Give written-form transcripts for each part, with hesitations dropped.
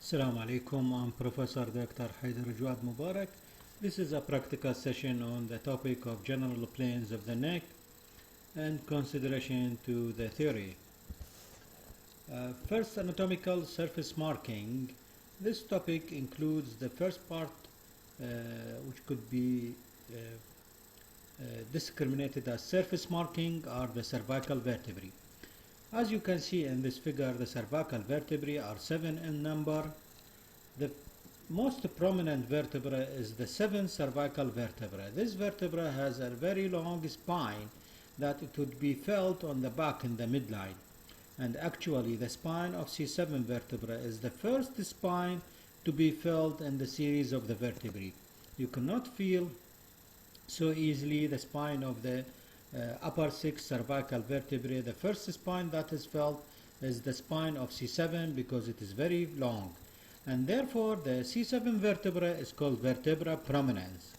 Assalamu alaikum. I'm Professor Dr. Hayder Mubarak. This is a practical session on the topic of general planes of the neck and consideration to the theory. First, anatomical surface marking. This topic includes the first part, which could be discriminated as surface marking, or the cervical vertebrae. As you can see in this figure, the cervical vertebrae are 7 in number. The most prominent vertebra is the 7th cervical vertebra. This vertebra has a very long spine that it would be felt on the back in the midline. And actually the spine of C7 vertebra is the first spine to be felt in the series of the vertebrae. You cannot feel so easily the spine of the upper 6 cervical vertebrae. The first spine that is felt is the spine of C7 because it is very long, and therefore the C7 vertebra is called vertebra prominens.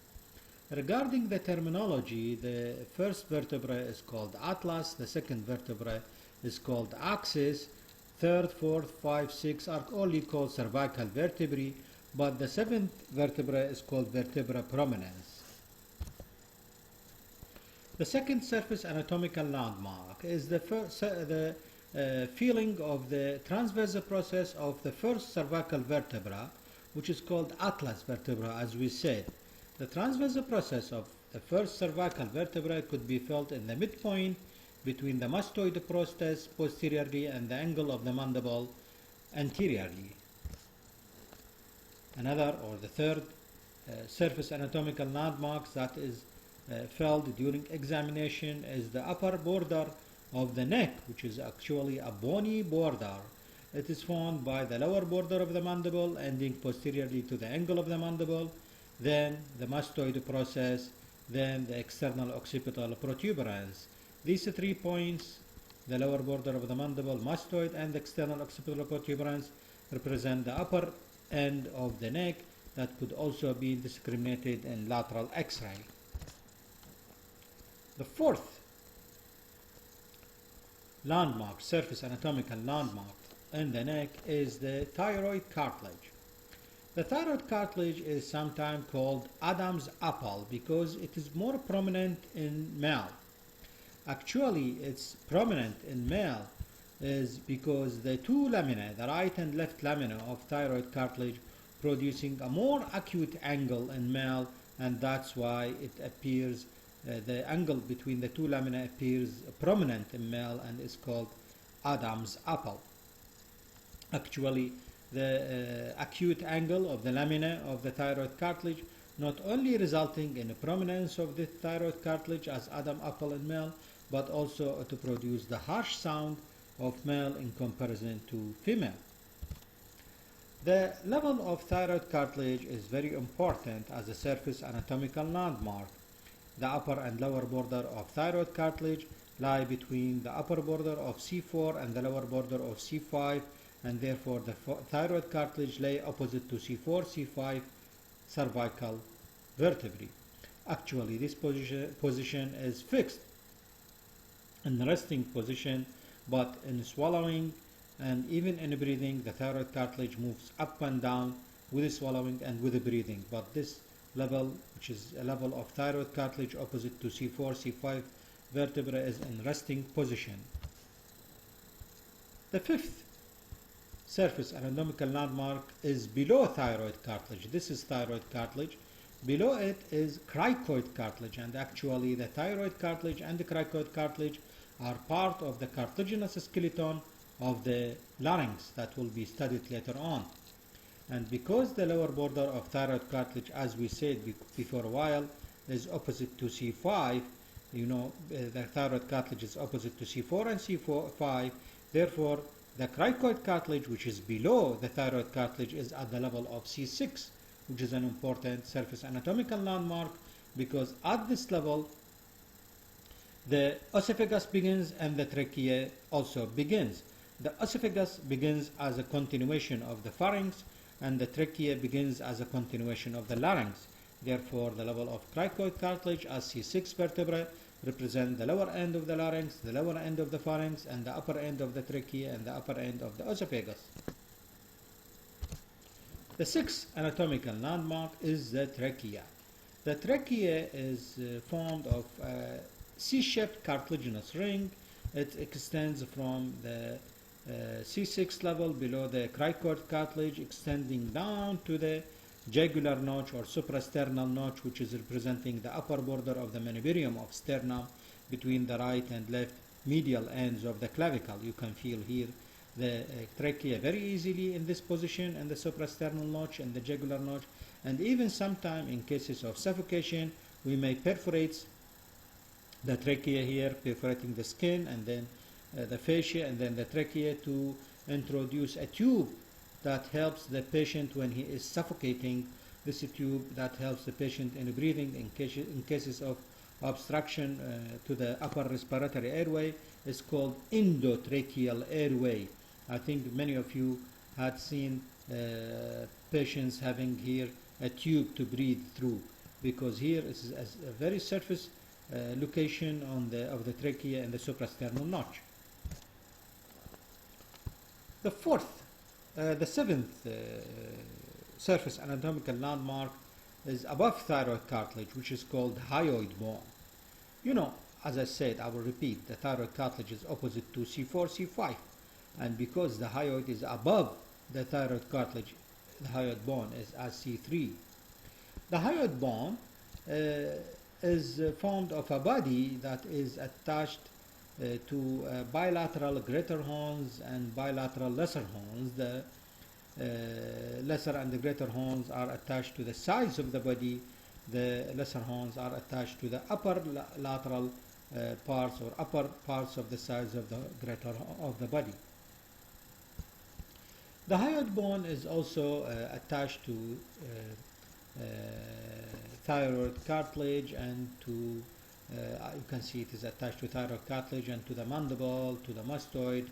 Regarding the terminology, the first vertebra is called atlas, the second vertebra is called axis, third, fourth, 5, 6 are only called cervical vertebrae, but the seventh vertebra is called vertebra prominens. The second surface anatomical landmark is the feeling of the transverse process of the first cervical vertebra, which is called atlas vertebra, as we said. The transverse process of the first cervical vertebra could be felt in the midpoint between the mastoid process posteriorly and the angle of the mandible anteriorly. Another, or the third, surface anatomical landmark that is felt during examination is the upper border of the neck, which is actually a bony border. It is formed by the lower border of the mandible ending posteriorly to the angle of the mandible, then the mastoid process, then the external occipital protuberance. These 3 points, the lower border of the mandible, mastoid, and the external occipital protuberance, represent the upper end of the neck that could also be discriminated in lateral X-ray. The fourth landmark, surface anatomical landmark in the neck, is the thyroid cartilage. The thyroid cartilage is sometimes called Adam's apple because it is more prominent in male. Actually, it's prominent in male is because the two lamina, the right and left lamina of thyroid cartilage, producing a more acute angle in male, and that's why it appears the angle between the two lamina appears prominent in male and is called Adam's apple. Actually, the acute angle of the lamina of the thyroid cartilage not only resulting in a prominence of the thyroid cartilage as Adam's apple in male, but also to produce the harsh sound of male in comparison to female. The level of thyroid cartilage is very important as a surface anatomical landmark. The upper and lower border of thyroid cartilage lie between the upper border of C4 and the lower border of C5, and therefore the thyroid cartilage lay opposite to C4, C5 cervical vertebrae. Actually, this position is fixed in resting position, but in swallowing and even in breathing, the thyroid cartilage moves up and down with the swallowing and with the breathing. But this level, which is a level of thyroid cartilage opposite to C4, C5 vertebra, is in resting position. The fifth surface anatomical landmark is below thyroid cartilage. This is thyroid cartilage. Below it is cricoid cartilage, and actually the thyroid cartilage and the cricoid cartilage are part of the cartilaginous skeleton of the larynx that will be studied later on. And because the lower border of thyroid cartilage, as we said before a while, is opposite to C5, the thyroid cartilage is opposite to C4 and C5, therefore the cricoid cartilage, which is below the thyroid cartilage, is at the level of C6, which is an important surface anatomical landmark because at this level the oesophagus begins and the trachea also begins. The oesophagus begins as a continuation of the pharynx, and the trachea begins as a continuation of the larynx. Therefore, the level of cricoid cartilage as C6 vertebra represent the lower end of the larynx, the lower end of the pharynx, and the upper end of the trachea and the upper end of the oesophagus. The sixth anatomical landmark is the trachea. The trachea is formed of a C-shaped cartilaginous ring. It extends from the C6 level below the cricoid cartilage, extending down to the jugular notch or suprasternal notch, which is representing the upper border of the manubrium of sternum between the right and left medial ends of the clavicle. You can feel here the trachea very easily in this position, and the suprasternal notch and the jugular notch, and even sometime in cases of suffocation we may perforate the trachea here, perforating the skin and then the fascia and then the trachea to introduce a tube that helps the patient when he is suffocating. This tube that helps the patient in breathing in cases of obstruction to the upper respiratory airway is called endotracheal airway. I think many of you had seen patients having here a tube to breathe through, because here is a very surface location of the trachea and the suprasternal notch. The seventh surface anatomical landmark is above thyroid cartilage, which is called hyoid bone. You know, as I said, I will repeat, the thyroid cartilage is opposite to C4, C5, and because the hyoid is above the thyroid cartilage, the hyoid bone is as C3. The hyoid bone is formed of a body that is attached to bilateral greater horns and bilateral lesser horns. The lesser and the greater horns are attached to the sides of the body. The lesser horns are attached to the upper lateral parts or upper parts of the sides of the greater of the body. The hyoid bone is also attached to thyroid cartilage and to you can see it is attached to thyroid cartilage and to the mandible, to the mastoid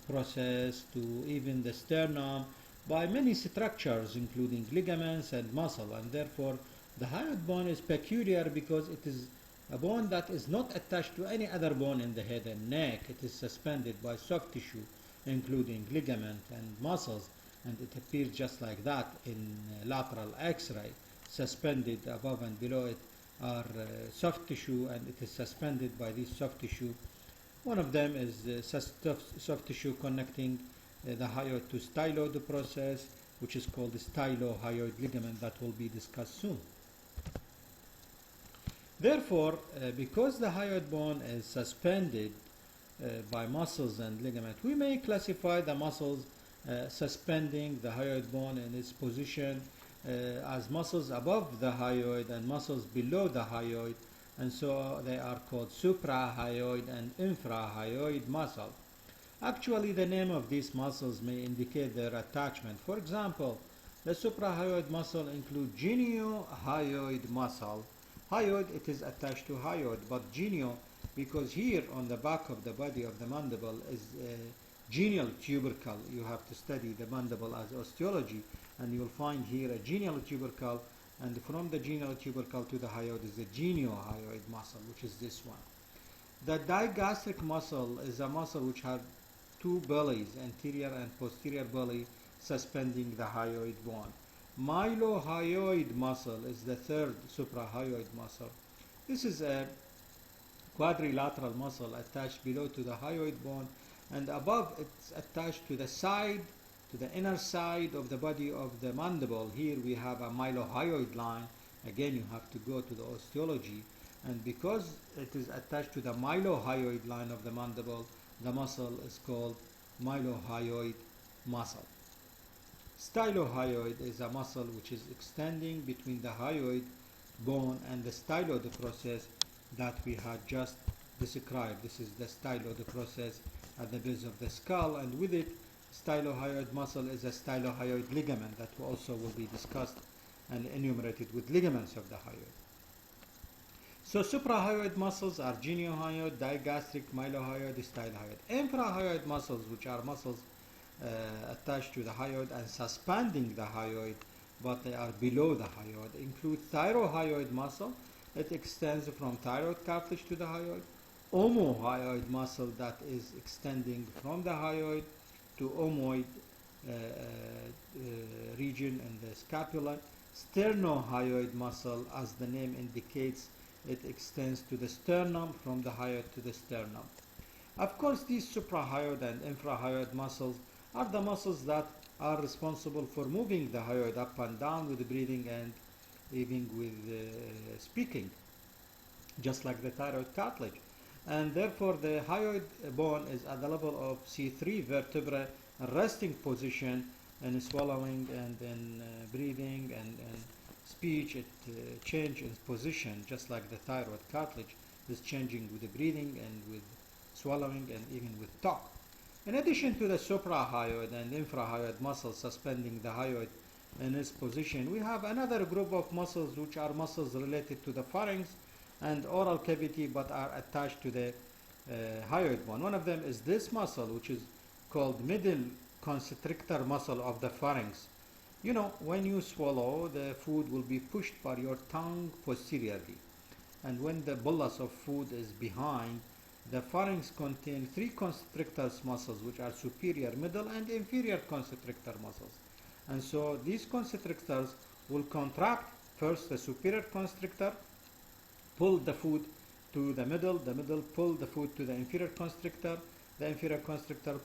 process, to even the sternum, by many structures including ligaments and muscle, and therefore the hyoid bone is peculiar because it is a bone that is not attached to any other bone in the head and neck. It is suspended by soft tissue including ligament and muscles, and it appears just like that in lateral x-ray. Suspended above and below it are soft tissue, and it is suspended by this soft tissue. One of them is soft tissue connecting the hyoid to styloid process, which is called the stylohyoid ligament, that will be discussed soon. Therefore, because the hyoid bone is suspended by muscles and ligament, we may classify the muscles suspending the hyoid bone in its position as muscles above the hyoid and muscles below the hyoid, and so they are called suprahyoid and infrahyoid muscle. Actually, the name of these muscles may indicate their attachment. For example, the suprahyoid muscle includes geniohyoid muscle. Hyoid, it is attached to hyoid, but genio, because here on the back of the body of the mandible is a genial tubercle. You have to study the mandible as osteology, and you will find here a genial tubercle, and from the genial tubercle to the hyoid is the geniohyoid muscle, which is this one. The digastric muscle is a muscle which has two bellies, anterior and posterior belly, suspending the hyoid bone. Mylohyoid muscle is the third suprahyoid muscle. This is a quadrilateral muscle attached below to the hyoid bone, and above it's attached to the side, to the inner side of the body of the mandible. Here we have a mylohyoid line. Again, you have to go to the osteology, and because it is attached to the mylohyoid line of the mandible, the muscle is called mylohyoid muscle. Stylohyoid is a muscle which is extending between the hyoid bone and the styloid process that we had just described. This is the styloid process at the base of the skull, and with it, stylohyoid muscle is a stylohyoid ligament that also will be discussed and enumerated with ligaments of the hyoid. So suprahyoid muscles are geniohyoid, digastric, mylohyoid, stylohyoid. Infrahyoid muscles, which are muscles attached to the hyoid and suspending the hyoid, but they are below the hyoid, include thyrohyoid muscle. It extends from thyroid cartilage to the hyoid. Omohyoid muscle that is extending from the hyoid to omoid region in the scapula. Sternocleidomastoid muscle, as the name indicates, it extends to the sternum, from the hyoid to the sternum. Of course, these suprahyoid and infrahyoid muscles are the muscles that are responsible for moving the hyoid up and down with breathing and even with speaking, just like the thyroid cartilage. And therefore, the hyoid bone is at the level of C3 vertebra, resting position, and swallowing and in breathing and speech. It changes its position, just like the thyroid cartilage is changing with the breathing and with swallowing and even with talk. In addition to the suprahyoid and infrahyoid muscles suspending the hyoid in its position, we have another group of muscles which are muscles related to the pharynx and oral cavity but are attached to the hyoid bone. One of them is this muscle, which is called middle constrictor muscle of the pharynx. You know, when you swallow, the food will be pushed by your tongue posteriorly, and when the bolus of food is behind, the pharynx contains three constrictor muscles, which are superior, middle, and inferior constrictor muscles. And so these constrictors will contract first the superior constrictor, pull the food to the middle pull the food to the inferior constrictor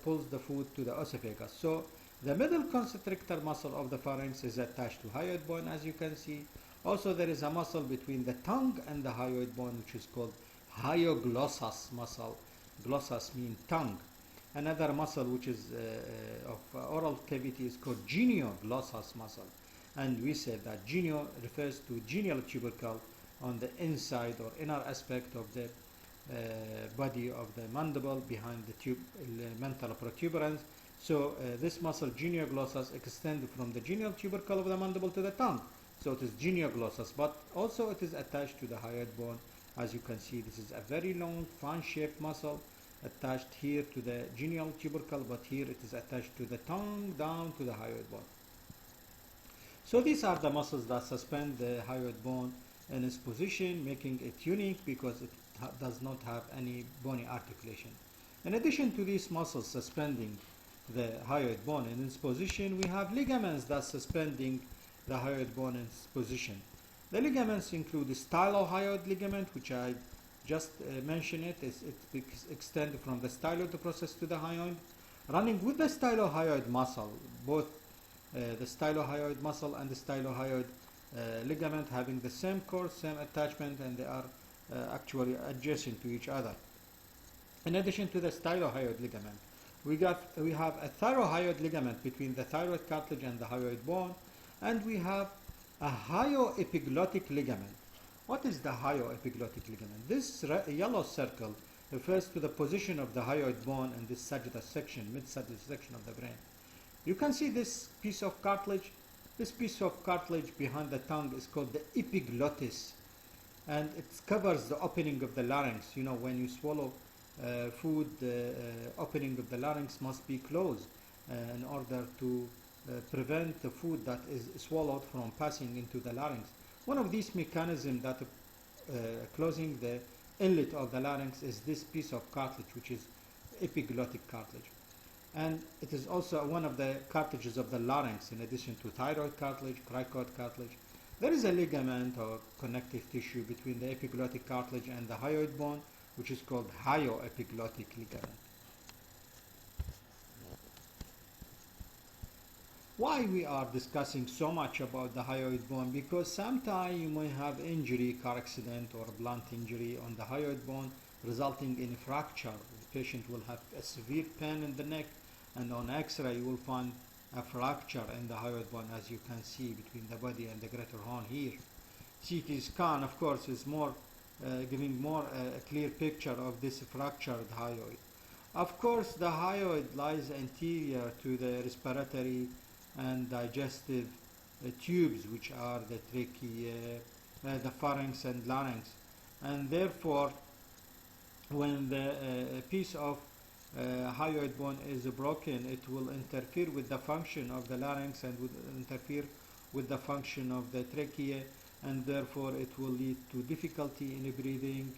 pulls the food to the esophagus. So the middle constrictor muscle of the pharynx is attached to hyoid bone, as you can see. Also, there is a muscle between the tongue and the hyoid bone, which is called hyoglossus muscle. Glossus means tongue. Another muscle which is of oral cavity is called genioglossus muscle. And we said that genio refers to genial tubercle on the inside or inner aspect of the body of the mandible behind the mental protuberance. So this muscle genioglossus extends from the genial tubercle of the mandible to the tongue. So it is genioglossus, but also it is attached to the hyoid bone. As you can see, this is a very long fan-shaped muscle attached here to the genial tubercle, but here it is attached to the tongue down to the hyoid bone. So these are the muscles that suspend the hyoid bone in its position, making it unique because it does not have any bony articulation. In addition to these muscles suspending the hyoid bone in its position, we have ligaments that suspending the hyoid bone in its position. The ligaments include the stylohyoid ligament, which I just mentioned it. It extends from the stylo to process to the hyoid. Running with the stylohyoid muscle, both the stylohyoid muscle and the stylohyoid ligament having the same course, same attachment, and they are actually adjacent to each other. In addition to the stylohyoid ligament, we have a thyroid ligament between the thyroid cartilage and the hyoid bone, and we have a hyoepiglottic ligament. What is the hyoepiglottic ligament? This yellow circle refers to the position of the hyoid bone in this sagittal section, mid-sagittal section of the brain. You can see this piece of cartilage. This piece of cartilage behind the tongue is called the epiglottis, and it covers the opening of the larynx. You know, when you swallow food, the opening of the larynx must be closed in order to prevent the food that is swallowed from passing into the larynx. One of these mechanisms that closing the inlet of the larynx is this piece of cartilage, which is epiglottic cartilage. And it is also one of the cartilages of the larynx, in addition to thyroid cartilage, cricoid cartilage. There is a ligament or connective tissue between the epiglottic cartilage and the hyoid bone, which is called hyoepiglottic ligament. Why we are discussing so much about the hyoid bone? Because sometimes you may have injury, car accident or blunt injury on the hyoid bone, resulting in fracture. The patient will have a severe pain in the neck, and on X-ray you will find a fracture in the hyoid bone, as you can see between the body and the greater horn here. CT scan, of course, is more giving more a clear picture of this fractured hyoid. Of course, the hyoid lies anterior to the respiratory and digestive tubes, which are the trachea, the pharynx and larynx, and therefore when the piece of hyoid bone is broken, it will interfere with the function of the larynx and will interfere with the function of the trachea, and therefore it will lead to difficulty in breathing,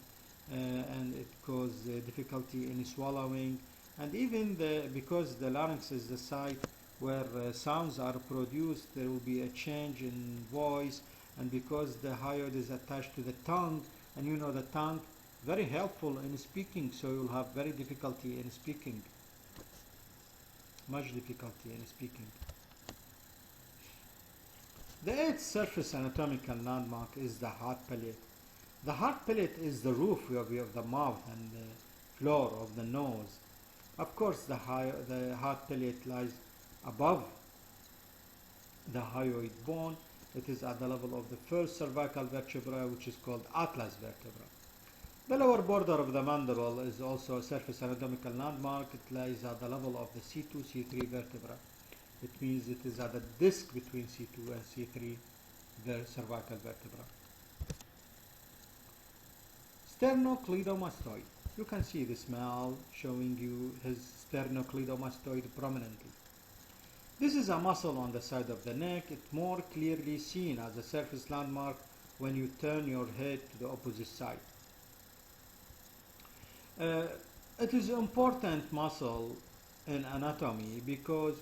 and it causes difficulty in swallowing, and even because the larynx is the site where sounds are produced, there will be a change in voice, and because the hyoid is attached to the tongue, and you know the tongue very helpful in speaking, so you'll have very difficulty in speaking, much difficulty in speaking. The eighth surface anatomical landmark is the hard palate. The hard palate is the roof of the mouth and the floor of the nose. Of course, the hard palate lies above the hyoid bone. It is at the level of the first cervical vertebra, which is called atlas vertebra. The lower border of the mandible is also a surface anatomical landmark. It lies at the level of the C2, C3 vertebra. It means it is at the disc between C2 and C3 cervical vertebra. Sternocleidomastoid. You can see the smile showing you his sternocleidomastoid prominently. This is a muscle on the side of the neck. It's more clearly seen as a surface landmark when you turn your head to the opposite side. It is an important muscle in anatomy because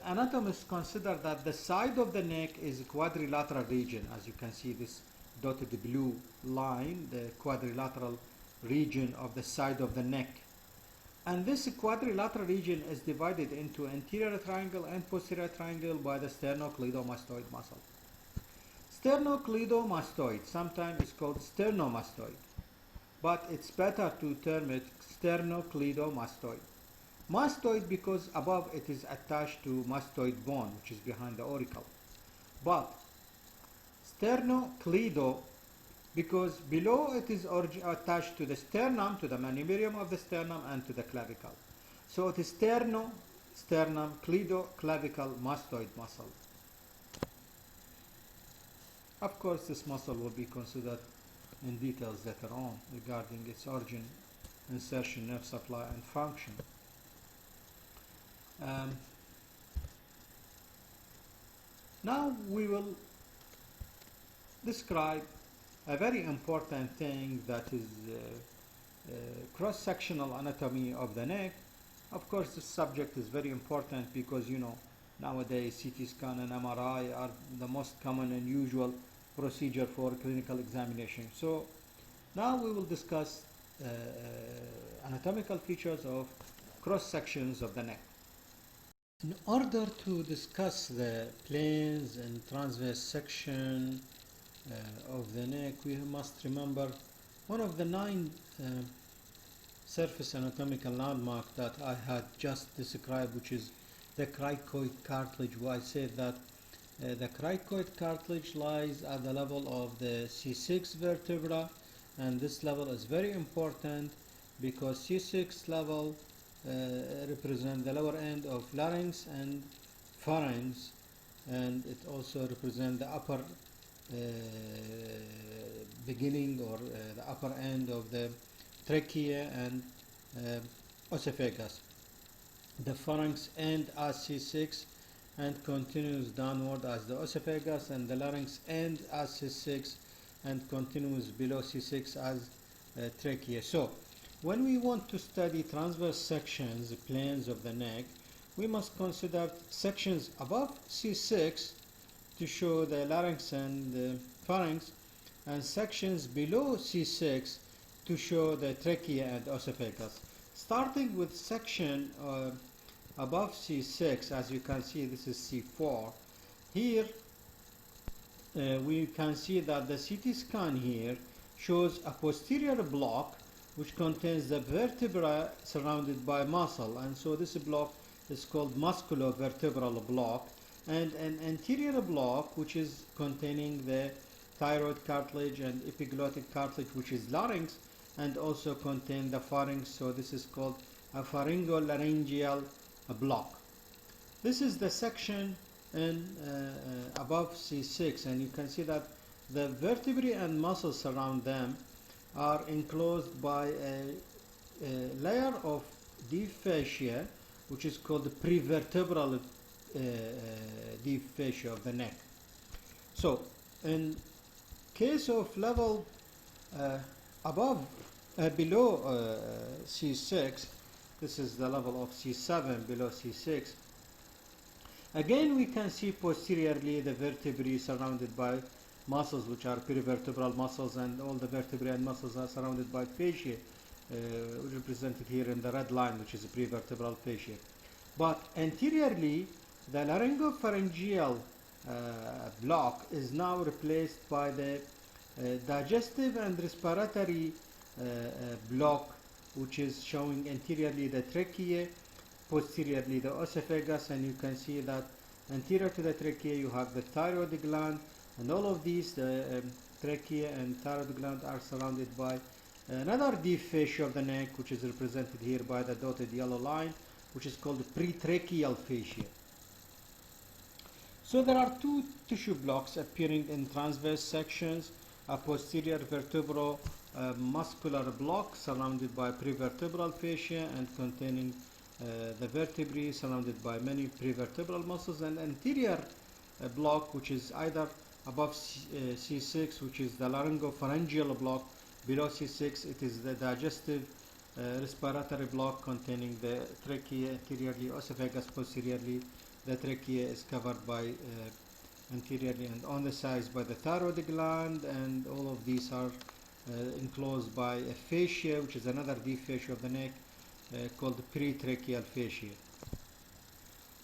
anatomists consider that the side of the neck is a quadrilateral region. As you can see this dotted blue line, the quadrilateral region of the side of the neck. And this quadrilateral region is divided into anterior triangle and posterior triangle by the sternocleidomastoid muscle. Sternocleidomastoid sometimes is called sternomastoid, but it's better to term it sternocleidomastoid. Mastoid because above it is attached to mastoid bone, which is behind the auricle. But sternocleido because below it is attached to the sternum, to the manubrium of the sternum, and to the clavicle. So it is sternum, cleido, clavicle, mastoid muscle. Of course, this muscle will be considered in details later on regarding its origin, insertion, nerve supply, and function. Now we will describe a very important thing, that is cross-sectional anatomy of the neck. Of course, this subject is very important because, you know, nowadays CT scan and MRI are the most common and usual procedure for clinical examination. So now we will discuss anatomical features of cross-sections of the neck. In order to discuss the planes and transverse section of the neck, we must remember one of the 9 surface anatomical landmarks that I had just described, which is the cricoid cartilage. Why I said that the cricoid cartilage lies at the level of the C6 vertebra, and this level is very important because C6 level represent the lower end of larynx and pharynx, and it also represents the upper beginning or the upper end of the trachea and esophagus. The pharynx end as C6 and continues downward as the esophagus, and the larynx end as C6 and continues below C6 as trachea. So when we want to study transverse sections, planes of the neck, we must consider sections above C6 to show the larynx and the pharynx, and sections below C6 to show the trachea and esophagus. Starting with section above C6, as you can see, this is C4. Here we can see that the CT scan here shows a posterior block which contains the vertebra surrounded by muscle, and so this block is called musculovertebral block, and an anterior block which is containing the thyroid cartilage and epiglottic cartilage, which is larynx, and also contain the pharynx, so this is called a pharyngolaryngeal block. This is the section in above C6, and you can see that the vertebrae and muscles around them are enclosed by a layer of deep fascia, which is called the prevertebral deep fascia of the neck. So in case of level below C6, this is the level of C7 below C6, Again, we can see posteriorly the vertebrae surrounded by muscles, which are perivertebral muscles, and all the vertebrae and muscles are surrounded by fascia, represented here in the red line, which is a prevertebral fascia. But anteriorly, the laryngopharyngeal block is now replaced by the digestive and respiratory block, which is showing anteriorly the trachea, posteriorly the esophagus, and you can see that anterior to the trachea you have the thyroid gland, and all of these, the trachea and thyroid gland, are surrounded by another deep fascia of the neck, which is represented here by the dotted yellow line, which is called the pretracheal fascia. So there are two tissue blocks appearing in transverse sections: a posterior vertebral muscular block surrounded by prevertebral fascia and containing the vertebrae surrounded by many prevertebral muscles, and anterior block, which is either above C6, which is the laryngopharyngeal block. Below C6 it is the digestive respiratory block containing the trachea anteriorly, esophagus posteriorly. The trachea is covered by anteriorly and on the sides by the thyroid gland, and all of these are enclosed by a fascia, which is another deep fascia of the neck, called the pretracheal fascia.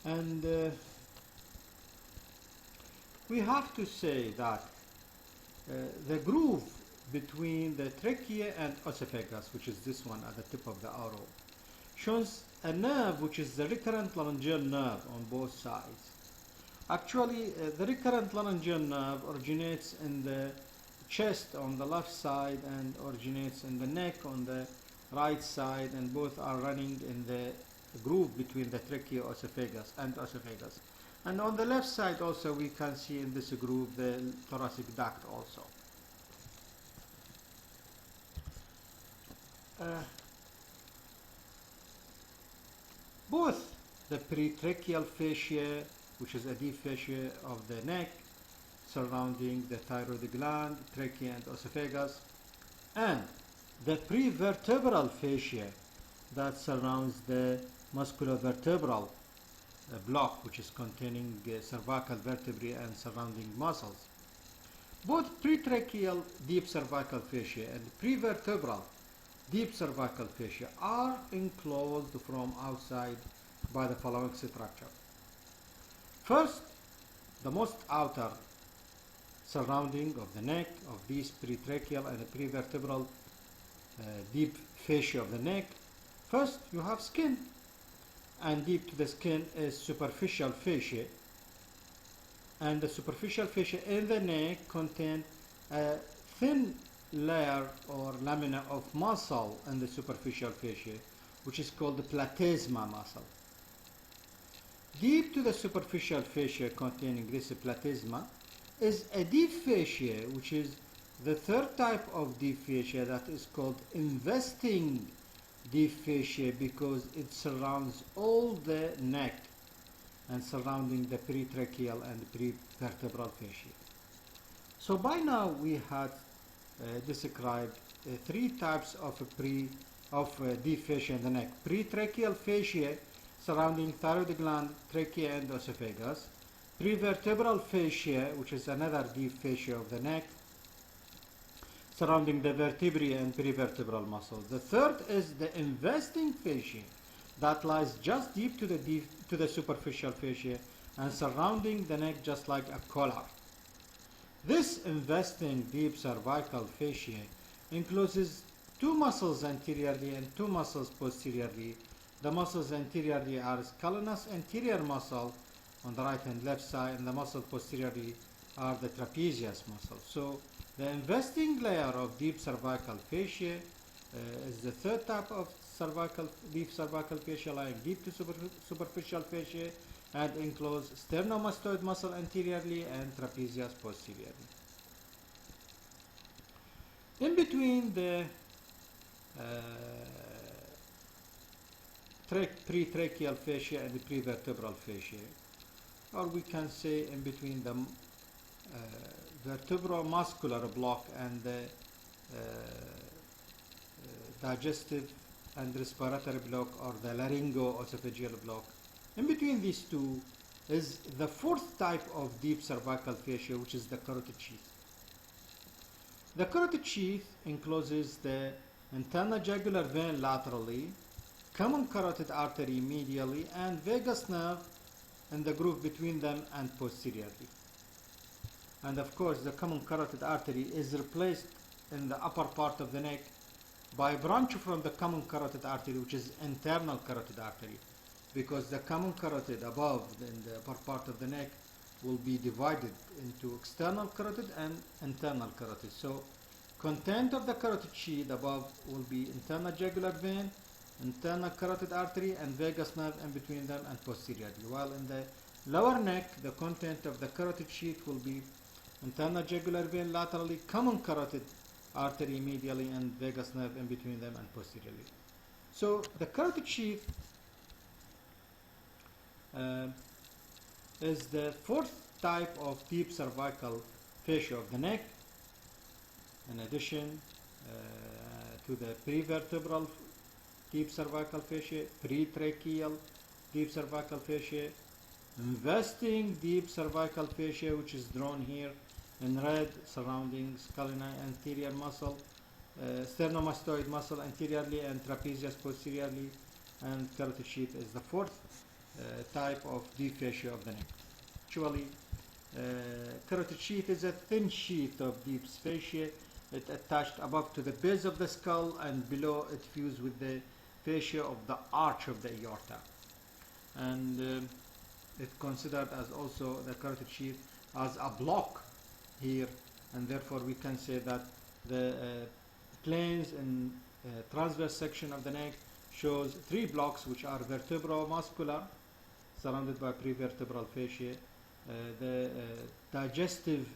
And we have to say that the groove between the trachea and esophagus, which is this one at the tip of the arrow, shows a nerve which is the recurrent laryngeal nerve on both sides. Actually, the recurrent laryngeal nerve originates in the chest on the left side and originates in the neck on the right side, and both are running in the groove between the trachea and esophagus. And on the left side also we can see in this groove the thoracic duct also. Both the pretracheal fascia, which is a deep fascia of the neck surrounding the thyroid gland, trachea and esophagus, and the prevertebral fascia that surrounds the musculovertebral block, which is containing cervical vertebrae and surrounding muscles. Both pretracheal deep cervical fascia and prevertebral deep cervical fascia are enclosed from outside by the following structure. First, the most outer surrounding of the neck of these pretracheal and prevertebral deep fascia of the neck. First, you have skin, and deep to the skin is superficial fascia, and the superficial fascia in the neck contain a thin layer or lamina of muscle in the superficial fascia, which is called the platysma muscle. Deep to the superficial fascia containing this platysma is a deep fascia, which is the third type of deep fascia that is called investing deep fascia, because it surrounds all the neck and surrounding the pretracheal and prevertebral fascia. So by now we had described three types of deep fascia in the neck: pretracheal fascia surrounding thyroid gland, trachea and esophagus; prevertebral fascia, which is another deep fascia of the neck surrounding the vertebrae and prevertebral muscles. The third is the investing fascia that lies just deep to the superficial fascia and surrounding the neck just like a collar. This investing deep cervical fascia encloses two muscles anteriorly and two muscles posteriorly. The muscles anteriorly are scalenus anterior muscle on the right and left side, and the muscle posteriorly are the trapezius muscle. So the investing layer of deep cervical fascia is the third type of deep cervical fascia, lying deep to superficial fascia and enclose sternocleidomastoid muscle anteriorly and trapezius posteriorly. In between the pretracheal fascia and the prevertebral fascia, or we can say in between the vertebromuscular block and the digestive and respiratory block, or the laryngo-esophageal block. In between these two is the fourth type of deep cervical fascia, which is the carotid sheath. The carotid sheath encloses the internal jugular vein laterally, common carotid artery medially, and vagus nerve in the groove between them and posteriorly. And of course, the common carotid artery is replaced in the upper part of the neck by a branch from the common carotid artery, which is internal carotid artery, because the common carotid above in the upper part of the neck will be divided into external carotid and internal carotid. So content of the carotid sheath above will be internal jugular vein, internal carotid artery, and vagus nerve in between them and posteriorly. While in the lower neck, the content of the carotid sheath will be internal jugular vein laterally, common carotid artery medially, and vagus nerve in between them and posteriorly. So the carotid sheath is the fourth type of deep cervical fascia of the neck, in addition to the prevertebral deep cervical fascia, pretracheal deep cervical fascia, investing deep cervical fascia, which is drawn here in red, surrounding scalene anterior muscle, sternocleidomastoid muscle anteriorly, and trapezius posteriorly, and carotid sheath is the fourth type of deep fascia of the neck. Actually, carotid sheath is a thin sheath of deep fascia. It attached above to the base of the skull, and below it fused with the fascia of the arch of the aorta. And it's considered as also the carotid sheath as a block here, and therefore we can say that the planes in transverse section of the neck shows three blocks, which are vertebromuscular, surrounded by prevertebral fascia, the digestive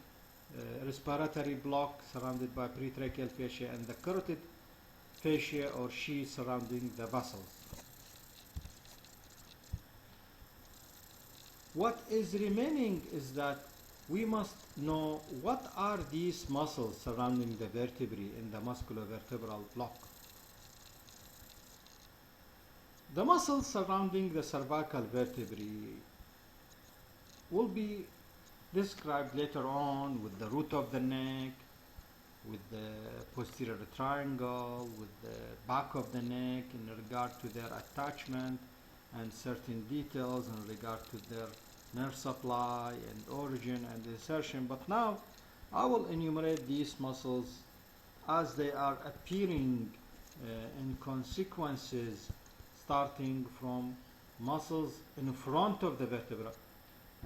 respiratory block surrounded by pretracheal fascia, and the carotid fascia or sheath surrounding the vessels. What is remaining is that we must know what are these muscles surrounding the vertebrae in the musculovertebral block. The muscles surrounding the cervical vertebrae will be described later on with the root of the neck, with the posterior triangle, with the back of the neck in regard to their attachment, and certain details in regard to their nerve supply and origin and insertion. But now I will enumerate these muscles as they are appearing in consequences, starting from muscles in front of the vertebra,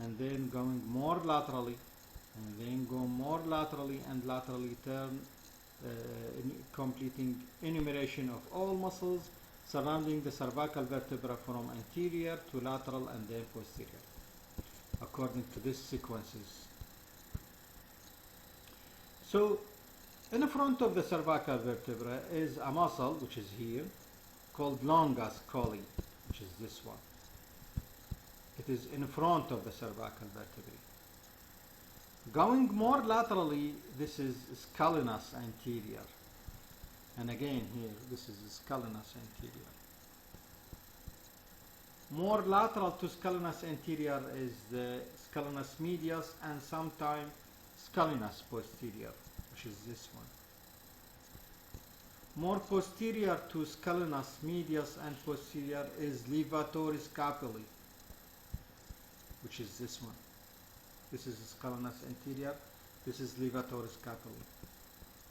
and then going more laterally, and then go more laterally and laterally, completing enumeration of all muscles surrounding the cervical vertebra from anterior to lateral and then posterior, according to these sequences. So, in front of the cervical vertebra is a muscle, which is here, called longus colli, which is this one. It is in front of the cervical vertebrae. Going more laterally, this is scalenus anterior. And again here, this is scalenus anterior. More lateral to scalenus anterior is the scalenus medius, and sometimes scalenus posterior, which is this one. More posterior to scalenus medius and posterior is levator scapulae, which is this one. This is scalenus anterior, this is levator scapulae.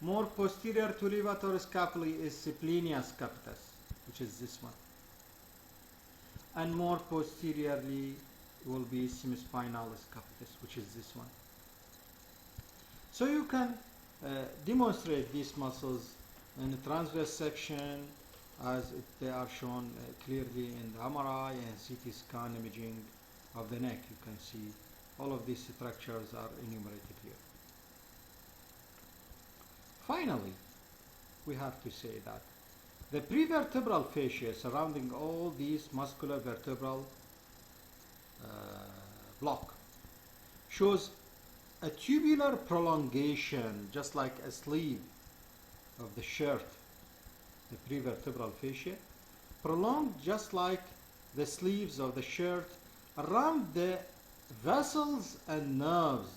More posterior to levator scapulae is splenius capitis, which is this one. And more posteriorly will be semispinalis capitis, which is this one. So you can demonstrate these muscles in the transverse section as they are shown clearly in the MRI and CT scan imaging of the neck. You can see all of these structures are enumerated here. Finally, we have to say that the prevertebral fascia surrounding all these muscular vertebral block shows a tubular prolongation, just like a sleeve of the shirt, the prevertebral fascia, prolonged just like the sleeves of the shirt around the Vessels and nerves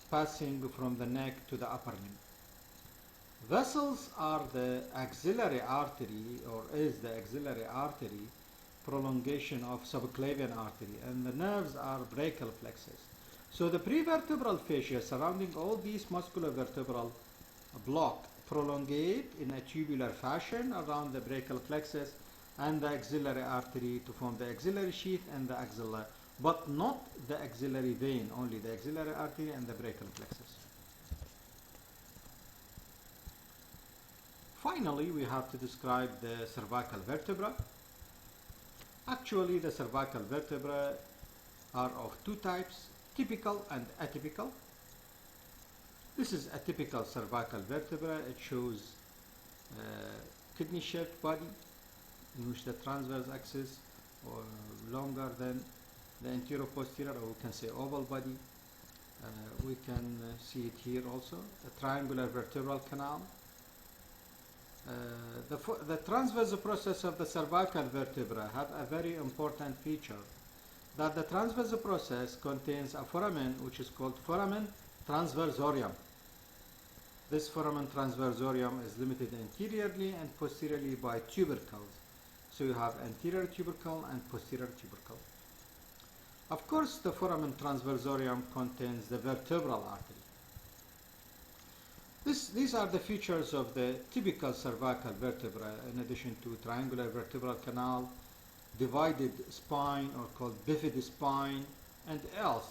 passing from the neck to the upper limb. Vessels are the axillary artery, or is the axillary artery prolongation of subclavian artery, and the nerves are brachial plexus. So the prevertebral fascia surrounding all these musculovertebral block prolongate in a tubular fashion around the brachial plexus and the axillary artery to form the axillary sheath and the axilla, but not the axillary vein, only the axillary artery and the brachial plexus. Finally, we have to describe the cervical vertebra. Actually, the cervical vertebrae are of two types, typical and atypical. This is a typical cervical vertebra. It shows kidney-shaped body in which the transverse axis or longer than the anterior-posterior, or we can say oval body. We can see it here also, a triangular vertebral canal. The transverse process of the cervical vertebra have a very important feature, that the transverse process contains a foramen which is called foramen transversorium. This foramen transversorium is limited anteriorly and posteriorly by tubercles. So you have anterior tubercle and posterior tubercle. Of course, the foramen transversorium contains the vertebral artery. These are the features of the typical cervical vertebra, in addition to triangular vertebral canal, divided spine or called bifid spine, and else.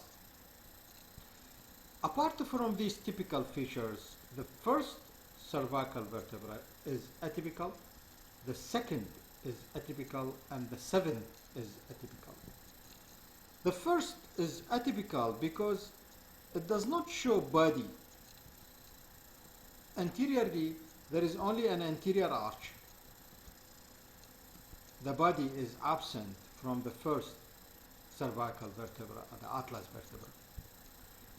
Apart from these typical features, the first cervical vertebra is atypical, the second is atypical, and the seventh is atypical. The first is atypical because it does not show body. Anteriorly, there is only an anterior arch. The body is absent from the first cervical vertebra, the atlas vertebra.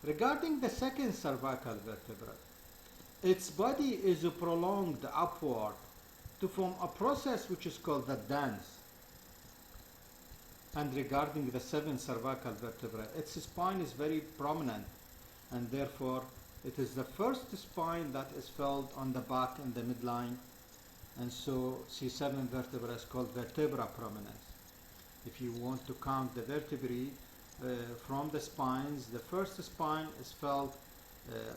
Regarding the second cervical vertebra, its body is prolonged upward to form a process which is called the dance. And regarding the seventh cervical vertebra, its spine is very prominent, and therefore it is the first spine that is felt on the back in the midline, and so C7 vertebra is called vertebra prominens. If you want to count the vertebrae from the spines, the first spine is felt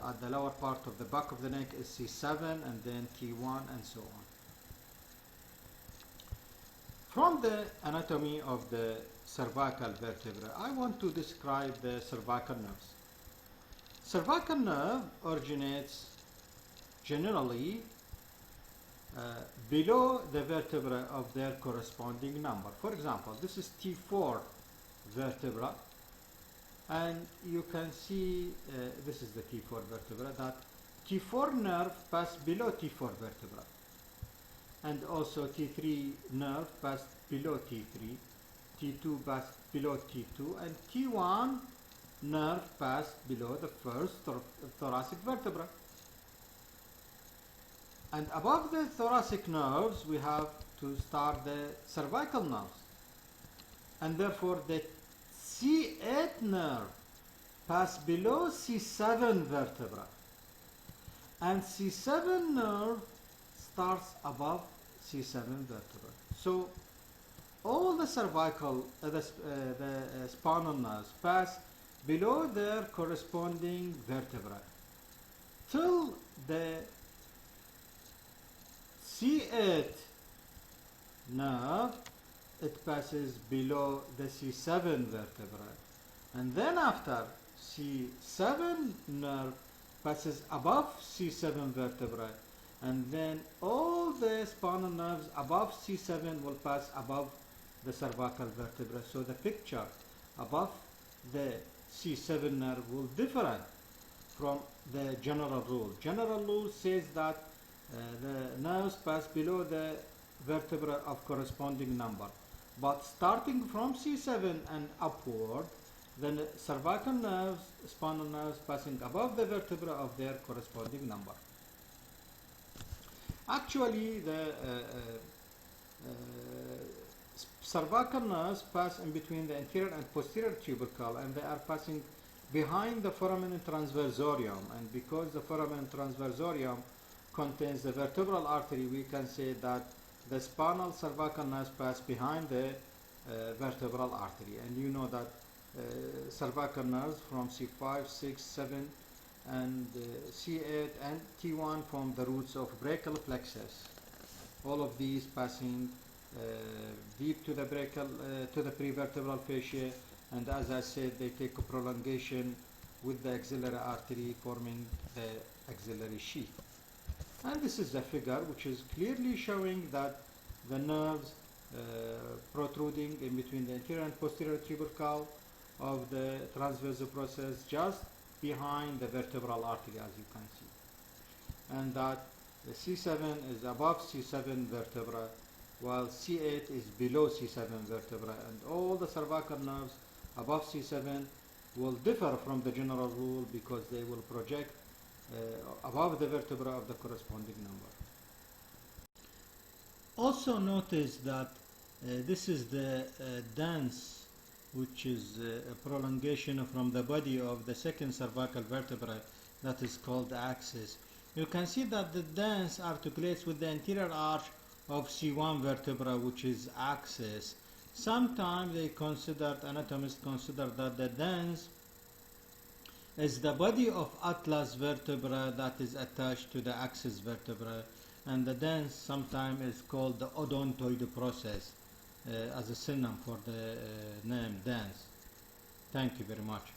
at the lower part of the back of the neck is C7, and then T1, and so on. From the anatomy of the cervical vertebra, I want to describe the cervical nerves. Cervical nerve originates generally below the vertebra of their corresponding number. For example, this is T4 vertebra, and you can see this is the T4 vertebra, that T4 nerve passes below T4 vertebra, and also T3 nerve passes below T3, T2 passes below T2, and T1 nerve passed below the first thoracic vertebra. And above the thoracic nerves, we have to start the cervical nerves. And therefore, the C8 nerve passes below C7 vertebra. And C7 nerve starts above C7 vertebra. So, all the cervical, the spinal nerves pass below their corresponding vertebra till the C8 nerve, it passes below the C7 vertebra, and then after C7 nerve passes above C7 vertebra, and then all the spinal nerves above C7 will pass above the cervical vertebra. So the picture above the C7 nerve will differ from the general rule. General rule says that the nerves pass below the vertebra of corresponding number. But starting from C7 and upward, the cervical nerves, spinal nerves passing above the vertebra of their corresponding number. Actually, the cervical nerves pass in between the anterior and posterior tubercle, and they are passing behind the foramen transversorium. And because the foramen transversorium contains the vertebral artery, we can say that the spinal cervical nerves pass behind the vertebral artery. And you know that cervical nerves from C5, 6, 7 and C8 and T1 form the roots of brachial plexus. All of these passing deep to the brachial, to the prevertebral fascia, and as I said, they take a prolongation with the axillary artery, forming the axillary sheath. And this is the figure which is clearly showing that the nerves protruding in between the anterior and posterior tubercle of the transverse process just behind the vertebral artery, as you can see. And that the C7 is above C7 vertebra, while C8 is below C7 vertebra, and all the cervical nerves above C7 will differ from the general rule because they will project above the vertebra of the corresponding number. Also notice that this is the dance, which is a prolongation from the body of the second cervical vertebra, that is called the axis. You can see that the dance articulates with the anterior arch of C1 vertebra, which is axis. Sometimes anatomists consider that the dance is the body of atlas vertebra that is attached to the axis vertebra, and the dance sometimes is called the odontoid process as a synonym for the name dance. Thank you very much.